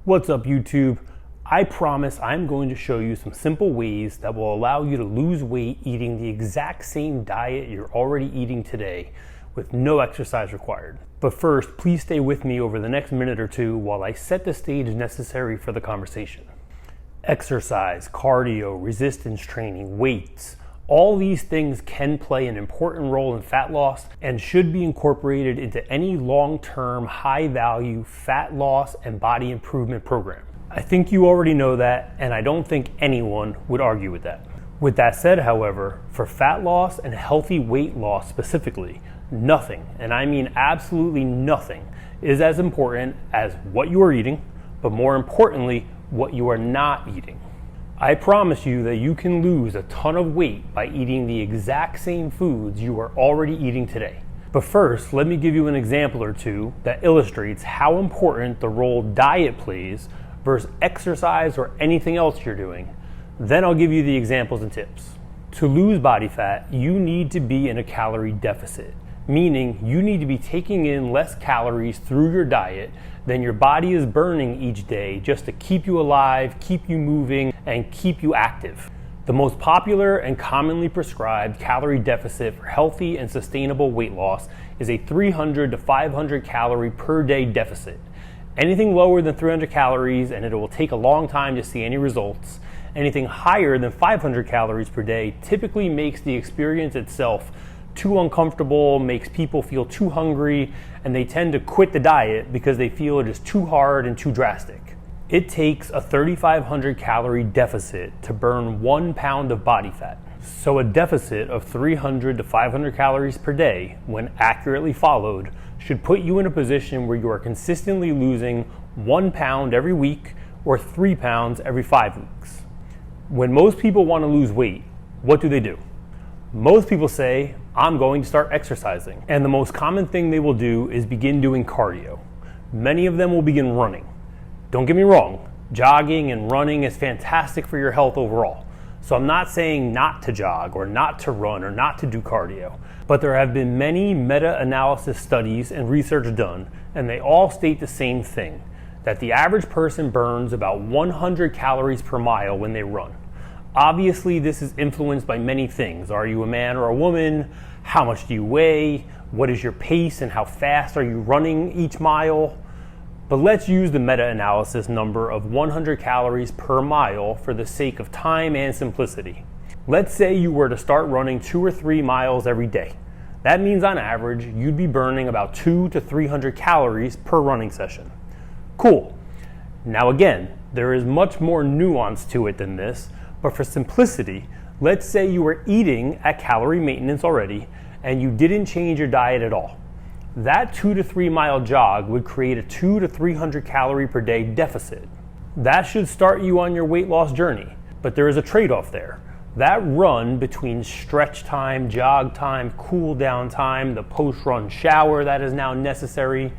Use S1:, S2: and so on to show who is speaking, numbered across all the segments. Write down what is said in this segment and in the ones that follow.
S1: What's up, YouTube? I promise I'm going to show you some simple ways that will allow you to lose weight eating the exact same diet you're already eating today with no exercise required. But first, please stay with me over the next minute or two while I set the stage necessary for the conversation. Exercise, cardio, resistance training, weights, all these things can play an important role in fat loss and should be incorporated into any long-term, high-value fat loss and body improvement program. I think you already know that, and I don't think anyone would argue with that. With that said, however, for fat loss and healthy weight loss specifically, nothing, and I mean absolutely nothing, is as important as what you are eating, but more importantly, what you are not eating. I promise you that you can lose a ton of weight by eating the exact same foods you are already eating today. But first, let me give you an example or two that illustrates how important the role diet plays versus exercise or anything else you're doing. Then I'll give you the examples and tips. To lose body fat, you need to be in a calorie deficit, meaning you need to be taking in less calories through your diet than your body is burning each day just to keep you alive, keep you moving, and keep you active. The most popular and commonly prescribed calorie deficit for healthy and sustainable weight loss is a 300 to 500 calorie per day deficit. Anything lower than 300 calories and it will take a long time to see any results. Anything higher than 500 calories per day typically makes the experience itself too uncomfortable, makes people feel too hungry, and they tend to quit the diet because they feel it is too hard and too drastic. It takes a 3,500 calorie deficit to burn 1 pound of body fat. So a deficit of 300 to 500 calories per day, when accurately followed, should put you in a position where you are consistently losing 1 pound every week or 3 pounds every 5 weeks. When most people want to lose weight, what do? Most people say, I'm going to start exercising. And the most common thing they will do is begin doing cardio. Many of them will begin running. Don't get me wrong, jogging and running is fantastic for your health overall. So I'm not saying not to jog or not to run or not to do cardio. But there have been many meta-analysis studies and research done, and they all state the same thing, that the average person burns about 100 calories per mile when they run. Obviously, this is influenced by many things. Are you a man or a woman? How much do you weigh? What is your pace and how fast are you running each mile? But let's use the meta-analysis number of 100 calories per mile for the sake of time and simplicity. Let's say you were to start running 2 or 3 miles every day. That means on average, you'd be burning about 200 to 300 calories per running session. Cool. Now again, there is much more nuance to it than this. But for simplicity, let's say you were eating at calorie maintenance already and you didn't change your diet at all. That 2 to 3 mile jog would create a 200 to 300 calorie per day deficit. That should start you on your weight loss journey, but there is a trade-off there. That run between stretch time, jog time, cool down time, the post-run shower that is now necessary,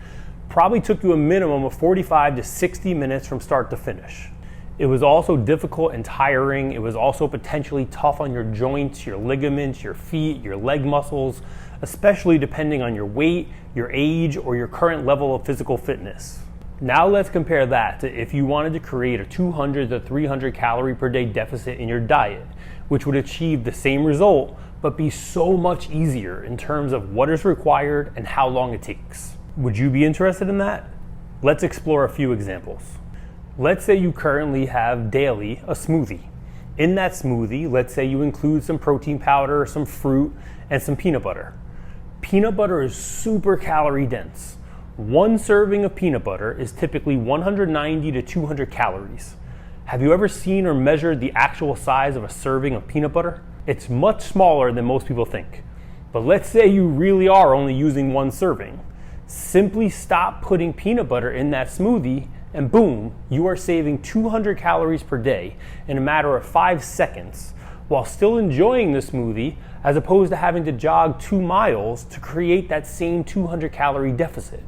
S1: probably took you a minimum of 45 to 60 minutes from start to finish. It was also difficult and tiring. It was also potentially tough on your joints, your ligaments, your feet, your leg muscles, especially depending on your weight, your age, or your current level of physical fitness. Now let's compare that to if you wanted to create a 200 to 300 calorie per day deficit in your diet, which would achieve the same result, but be so much easier in terms of what is required and how long it takes. Would you be interested in that? Let's explore a few examples. Let's say you currently have daily a smoothie. In that smoothie, let's say you include some protein powder, some fruit, and some peanut butter. Peanut butter is super calorie dense. 1 serving of peanut butter is typically 190 to 200 calories. Have you ever seen or measured the actual size of a serving of peanut butter? It's much smaller than most people think. But let's say you really are only using 1 serving. Simply stop putting peanut butter in that smoothie and boom, you are saving 200 calories per day in a matter of 5 seconds while still enjoying the smoothie as opposed to having to jog 2 miles to create that same 200 calorie deficit.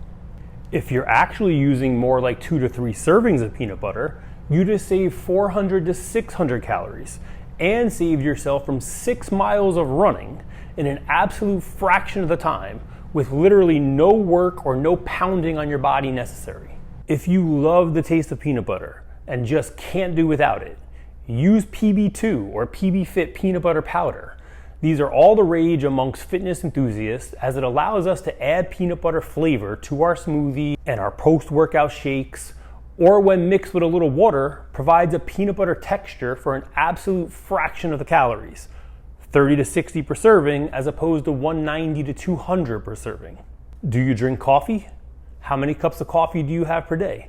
S1: If you're actually using more like 2 to 3 servings of peanut butter, you just save 400 to 600 calories and save yourself from 6 miles of running in an absolute fraction of the time with literally no work or no pounding on your body necessary. If you love the taste of peanut butter and just can't do without it, use PB2 or PB Fit peanut butter powder. These are all the rage amongst fitness enthusiasts, as it allows us to add peanut butter flavor to our smoothie and our post-workout shakes, or when mixed with a little water, provides a peanut butter texture for an absolute fraction of the calories, 30 to 60 per serving as opposed to 190 to 200 per serving. Do you drink coffee? How many cups of coffee do you have per day?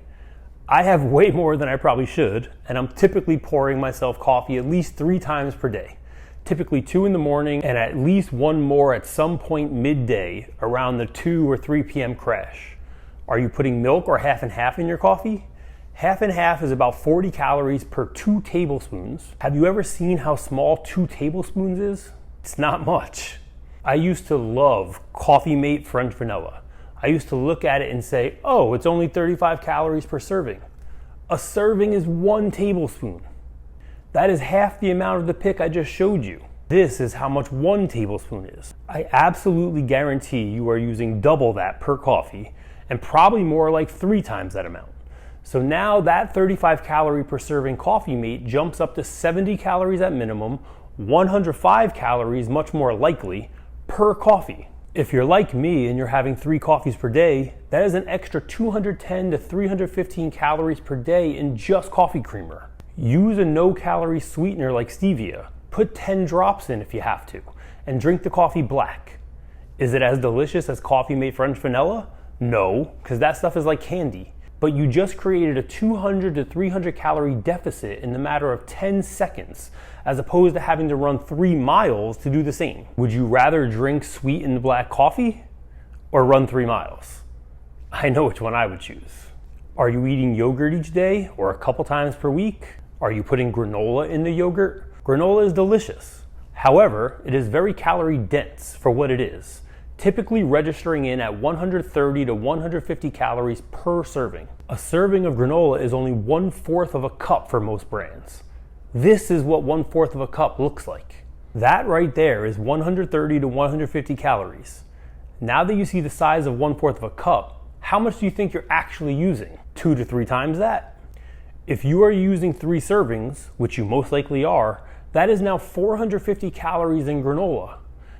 S1: I have way more than I probably should, and I'm typically pouring myself coffee at least 3 times per day. Typically 2 in the morning and at least 1 more at some point midday around the 2 or 3 p.m. crash. Are you putting milk or half and half in your coffee? Half and half is about 40 calories per 2 tablespoons. Have you ever seen how small 2 tablespoons is? It's not much. I used to love Coffee Mate French Vanilla. I used to look at it and say, oh, it's only 35 calories per serving. A serving is 1 tablespoon. That is half the amount of the pic I just showed you. This is how much 1 tablespoon is. I absolutely guarantee you are using double that per coffee, and probably more, like 3 times that amount. So now that 35 calorie per serving Coffee Mate jumps up to 70 calories at minimum, 105 calories much more likely per coffee. If you're like me and you're having 3 coffees per day, that is an extra 210 to 315 calories per day in just coffee creamer. Use a no-calorie sweetener like stevia. Put 10 drops in if you have to, and drink the coffee black. Is it as delicious as Coffee Mate French Vanilla? No, because that stuff is like candy. But you just created a 200 to 300 calorie deficit in the matter of 10 seconds, as opposed to having to run 3 miles to do the same. Would you rather drink sweetened black coffee or run 3 miles? I know which one I would choose. Are you eating yogurt each day or a couple times per week? Are you putting granola in the yogurt? Granola is delicious. However, it is very calorie dense for what it is, typically registering in at 130 to 150 calories per serving. A serving of granola is only 1/4 of a cup for most brands. This is what 1/4 of a cup looks like. That right there is 130 to 150 calories. Now that you see the size of 1/4 of a cup, how much do you think you're actually using? 2 to 3 times that? If you are using 3 servings, which you most likely are, that is now 450 calories in granola.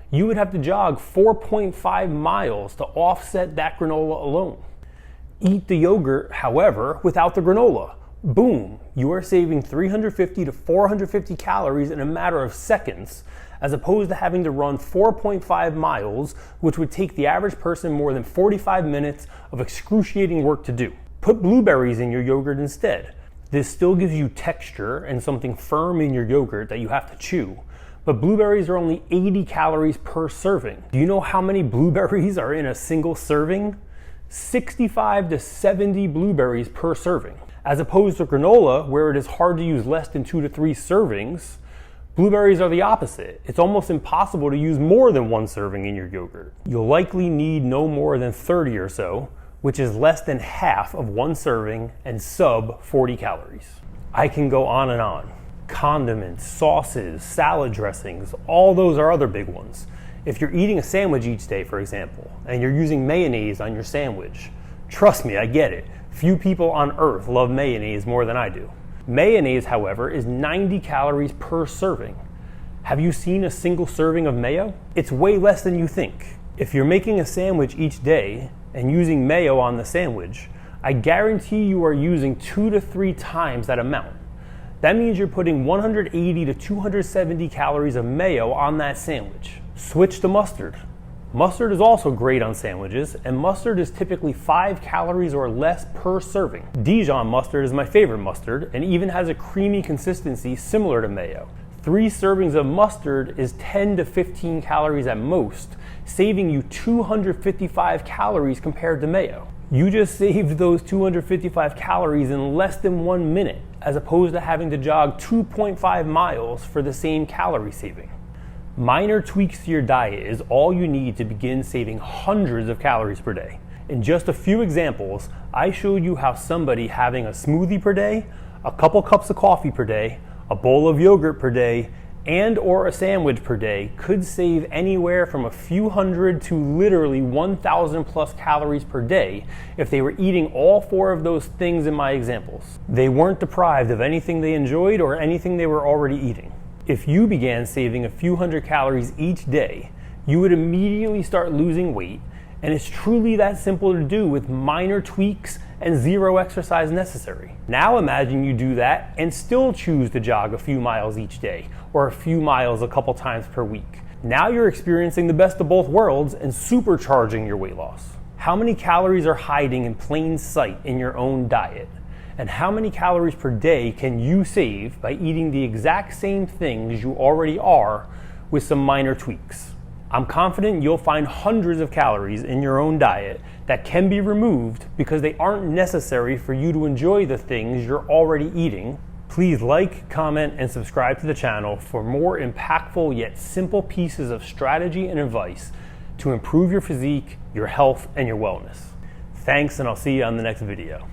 S1: You would have to jog 4.5 miles to offset that granola alone. Eat the yogurt, however, without the granola. Boom, you are saving 350 to 450 calories in a matter of seconds, as opposed to having to run 4.5 miles, which would take the average person more than 45 minutes of excruciating work to do. Put blueberries in your yogurt instead. This still gives you texture and something firm in your yogurt that you have to chew, but blueberries are only 80 calories per serving. Do you know how many blueberries are in a single serving? 65 to 70 blueberries per serving. As opposed to granola, where it is hard to use less than 2 to 3 servings, blueberries are the opposite. It's almost impossible to use more than 1 serving in your yogurt. You'll likely need no more than 30 or so, which is less than half of 1 serving and sub 40 calories. I can go on and on. Condiments, sauces, salad dressings, all those are other big ones. If you're eating a sandwich each day, for example, and you're using mayonnaise on your sandwich, trust me, I get it. Few people on earth love mayonnaise more than I do. Mayonnaise, however, is 90 calories per serving. Have you seen a single serving of mayo? It's way less than you think. If you're making a sandwich each day and using mayo on the sandwich, I guarantee you are using 2 to 3 times that amount. That means you're putting 180 to 270 calories of mayo on that sandwich. Switch to mustard. Mustard is also great on sandwiches, and mustard is typically 5 calories or less per serving. Dijon mustard is my favorite mustard, and even has a creamy consistency similar to mayo. 3 servings of mustard is 10 to 15 calories at most, saving you 255 calories compared to mayo. You just saved those 255 calories in less than 1 minute, as opposed to having to jog 2.5 miles for the same calorie saving. Minor tweaks to your diet is all you need to begin saving hundreds of calories per day. In just a few examples, I showed you how somebody having a smoothie per day, a couple cups of coffee per day, a bowl of yogurt per day, and or a sandwich per day could save anywhere from a few hundred to literally 1,000 plus calories per day if they were eating all 4 of those things in my examples. They weren't deprived of anything they enjoyed or anything they were already eating. If you began saving a few hundred calories each day, you would immediately start losing weight, and it's truly that simple to do with minor tweaks and 0 exercise necessary. Now imagine you do that and still choose to jog a few miles each day or a few miles a couple times per week. Now you're experiencing the best of both worlds and supercharging your weight loss. How many calories are hiding in plain sight in your own diet? And how many calories per day can you save by eating the exact same things you already are with some minor tweaks? I'm confident you'll find hundreds of calories in your own diet that can be removed because they aren't necessary for you to enjoy the things you're already eating. Please like, comment, and subscribe to the channel for more impactful yet simple pieces of strategy and advice to improve your physique, your health, and your wellness. Thanks, and I'll see you on the next video.